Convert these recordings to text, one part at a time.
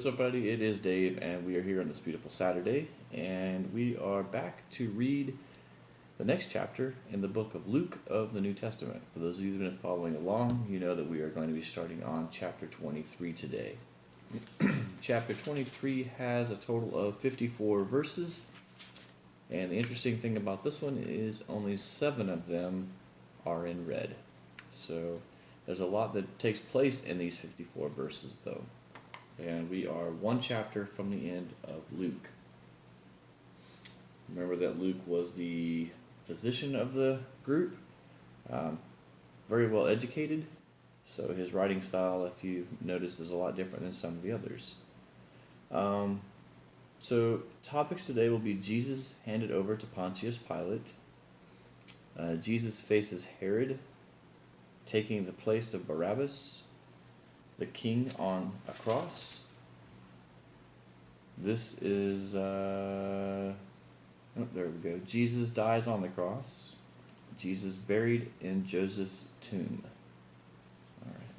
what's up, buddy? It is Dave, and we are here on this beautiful Saturday, and we are back to read the next chapter in the book of Luke of the New Testament. For those of you who have been following along, you know that we are going to be starting on chapter 23 today. Chapter 23 has a total of 54 verses, and the interesting thing about this one is only 7 of them are in red. So there's a lot that takes place in these 54 verses, though. And we are one chapter from the end of Luke. Remember that Luke was the physician of the group, very well educated, so his writing style, if you've noticed, is a lot different than some of the others. So topics today will be Jesus handed over to Pontius Pilate, Jesus faces Herod, taking the place of Barabbas, the king on a cross. This is, there we go. Jesus dies on the cross. Jesus buried in Joseph's tomb. All right.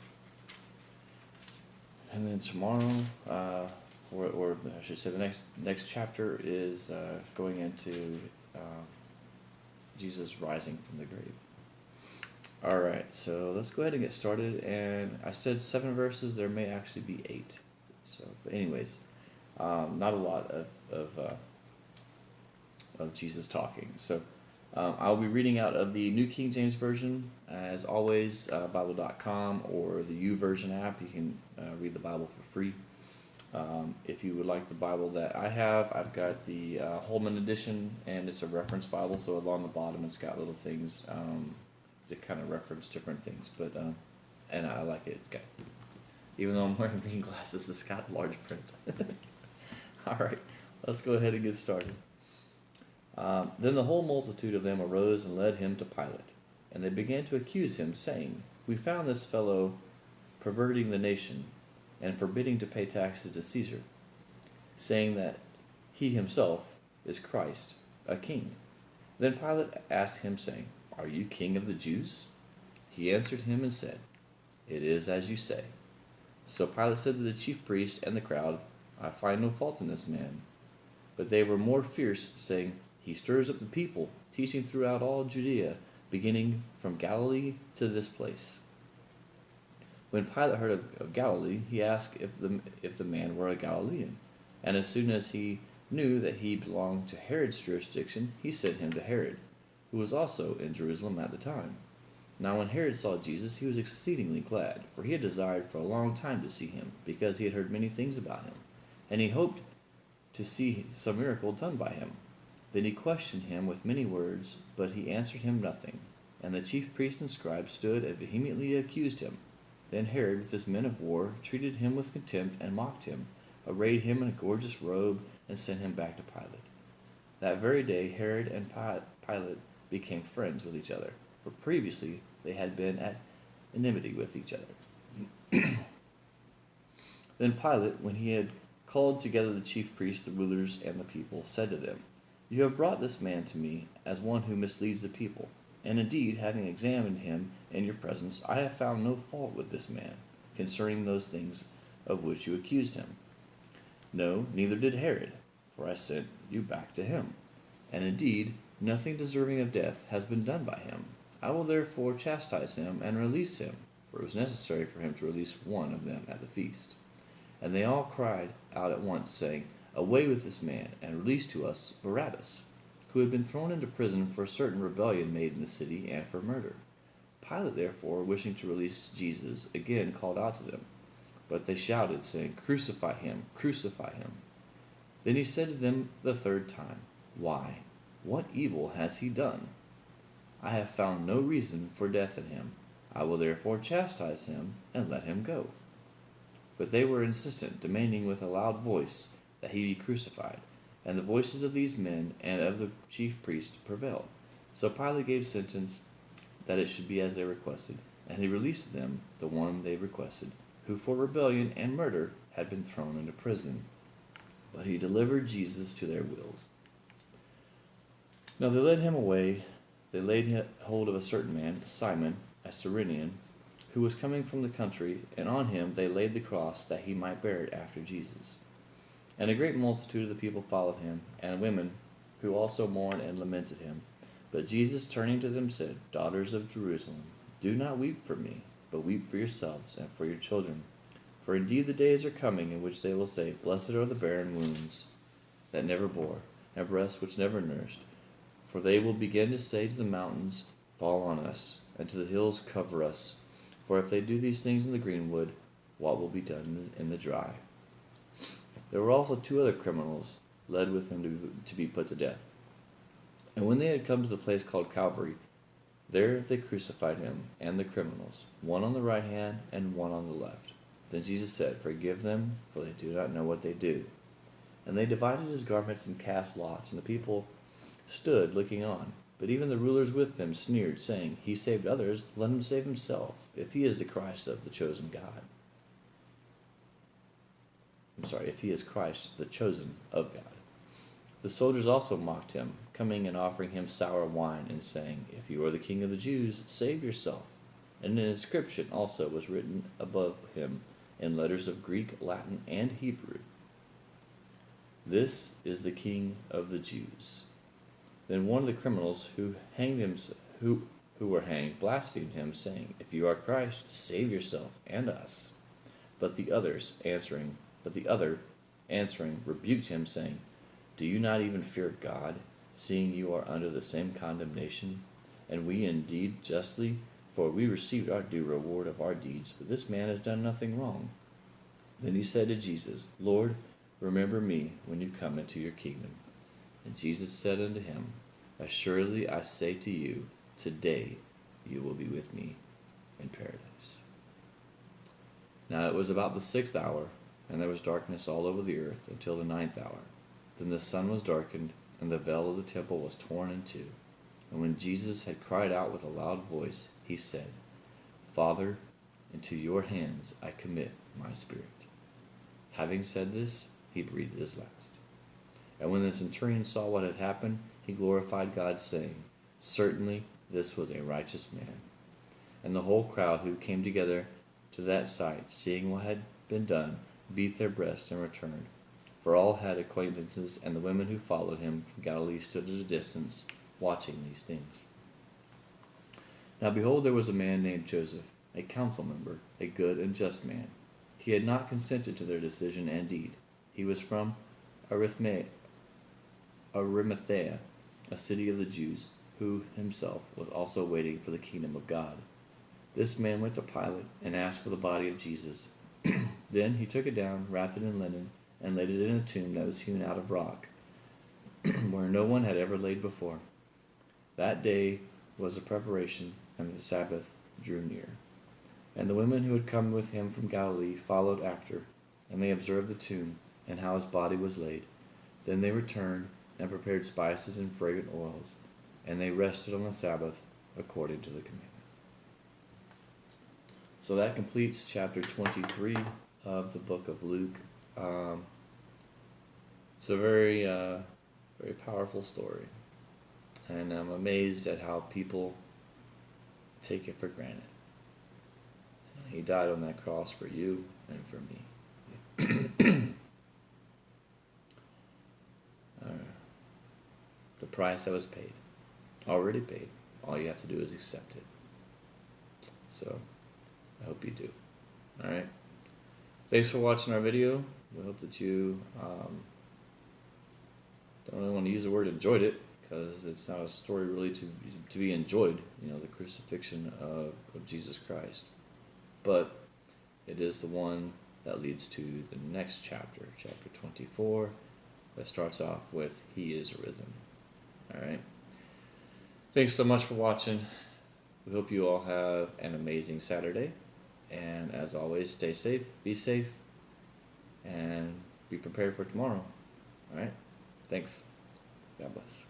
And then tomorrow, or I should say the next chapter is going into Jesus rising from the grave. Alright, so let's go ahead and get started. And I said 7 verses, there may actually be 8. So, but anyways, not a lot of Jesus talking. So I'll be reading out of the New King James Version, as always, Bible.com or the YouVersion app. You can read the Bible for free. If you would like the Bible that I have, I've got the Holman edition, and it's a reference Bible, so along the bottom it's got little things to kind of reference different things, but and I like it. It's got, even though I'm wearing green glasses, it's got large print. All right, let's go ahead and get started. Then the whole multitude of them arose and led him to Pilate, and they began to accuse him, saying, "We found this fellow perverting the nation and forbidding to pay taxes to Caesar, saying that he himself is Christ, a king." Then Pilate asked him, saying, "Are you king of the Jews?" He answered him and said, "It is as you say." So Pilate said to the chief priest and the crowd, "I find no fault in this man." But they were more fierce, saying, "He stirs up the people, teaching throughout all Judea, beginning from Galilee to this place." When Pilate heard of Galilee, he asked if the man were a Galilean. And as soon as he knew that he belonged to Herod's jurisdiction, he sent him to Herod, who was also in Jerusalem at the time. Now when Herod saw Jesus, he was exceedingly glad, for he had desired for a long time to see him, because he had heard many things about him, and he hoped to see some miracle done by him. Then he questioned him with many words, but he answered him nothing. And the chief priests and scribes stood and vehemently accused him. Then Herod, with his men of war, treated him with contempt and mocked him, arrayed him in a gorgeous robe, and sent him back to Pilate. That very day Herod and Pilate became friends with each other, for previously they had been at enmity with each other. Then Pilate, when he had called together the chief priests, the rulers, and the people, said to them, "You have brought this man to me as one who misleads the people. And indeed, having examined him in your presence, I have found no fault with this man concerning those things of which you accused him. No, neither did Herod, for I sent you back to him. And indeed, nothing deserving of death has been done by him. I will therefore chastise him and release him," for it was necessary for him to release one of them at the feast. And they all cried out at once, saying, "Away with this man, and release to us Barabbas," who had been thrown into prison for a certain rebellion made in the city, and for murder. Pilate, therefore, wishing to release Jesus, again called out to them. But they shouted, saying, "Crucify him, crucify him." Then he said to them the third time, "Why, what evil has he done? I have found no reason for death in him. I will therefore chastise him, and let him go." But they were insistent, demanding with a loud voice that he be crucified. And the voices of these men and of the chief priests prevailed. So Pilate gave sentence that it should be as they requested, and he released them, the one they requested, who for rebellion and murder had been thrown into prison. But he delivered Jesus to their wills. Now they led him away. They laid hold of a certain man, Simon, a Cyrenian, who was coming from the country, and on him they laid the cross, that he might bear it after Jesus. And a great multitude of the people followed him, and women, who also mourned and lamented him. But Jesus, turning to them, said, Daughters of Jerusalem, do not weep for me, but weep for yourselves and for your children. For indeed the days are coming in which they will say, Blessed are the barren wombs that never bore, and breasts which never nursed. For they will begin to say to the mountains, Fall on us, and to the hills, Cover us. For if they do these things in the greenwood, what will be done in the dry? There were also 2 other criminals led with him to be put to death. And when they had come to the place called Calvary, there they crucified him and the criminals, one on the right hand and one on the left. Then Jesus said, Forgive them, for they do not know what they do. And they divided his garments and cast lots, and the people stood looking on. But even the rulers with them sneered, saying, He saved others, let him save himself, if he is the Christ of the chosen God. If he is Christ, the chosen of God. The soldiers also mocked him, coming and offering him sour wine, and saying, If you are the king of the Jews, save yourself. And an inscription also was written above him in letters of Greek, Latin, and Hebrew. This is the King of the Jews. Then one of the criminals who were hanged blasphemed him, saying, If you are Christ, save yourself and us. But the other answering rebuked him, saying, Do you not even fear God, seeing you are under the same condemnation? And we indeed justly, for we received our due reward of our deeds, but this man has done nothing wrong. Then he said to Jesus, Lord, remember me when you come into your kingdom. And Jesus said unto him, Assuredly I say to you, today you will be with me in paradise. Now it was about the 6th hour, and there was darkness all over the earth until the 9th hour. Then the sun was darkened, and the veil of the temple was torn in two. And when Jesus had cried out with a loud voice, he said, Father, into your hands I commit my spirit. Having said this, he breathed his last. And when the centurion saw what had happened, he glorified God, saying, Certainly this was a righteous man. And the whole crowd who came together to that sight, seeing what had been done, beat their breasts and returned. For all had acquaintances, and the women who followed him from Galilee stood at a distance, watching these things. Now behold, there was a man named Joseph, a council member, a good and just man. He had not consented to their decision and deed. He was from Arimathea, a city of the Jews, who himself was also waiting for the kingdom of God. This man went to Pilate and asked for the body of Jesus. Then he took it down, wrapped it in linen, and laid it in a tomb that was hewn out of rock, where no one had ever laid before. That day was a preparation, and the Sabbath drew near. And the women who had come with him from Galilee followed after, and they observed the tomb, and how his body was laid. Then they returned, and prepared spices and fragrant oils, and they rested on the Sabbath according to the commandment. So that completes chapter 23 of the book of Luke. It's a very, very powerful story, and I'm amazed at how people take it for granted. He died on that cross for you and for me. The price that was paid, already paid. All you have to do is accept it. So, I hope you do. Alright? Thanks for watching our video. We hope that you don't really want to use the word enjoyed it, because it's not a story really to be enjoyed, the crucifixion of Jesus Christ. But it is the one that leads to the next chapter, chapter 24, that starts off with He is risen. Alright? Thanks so much for watching. We hope you all have an amazing Saturday. And as always, stay safe, be safe, and be prepared for tomorrow. Alright? Thanks. God bless.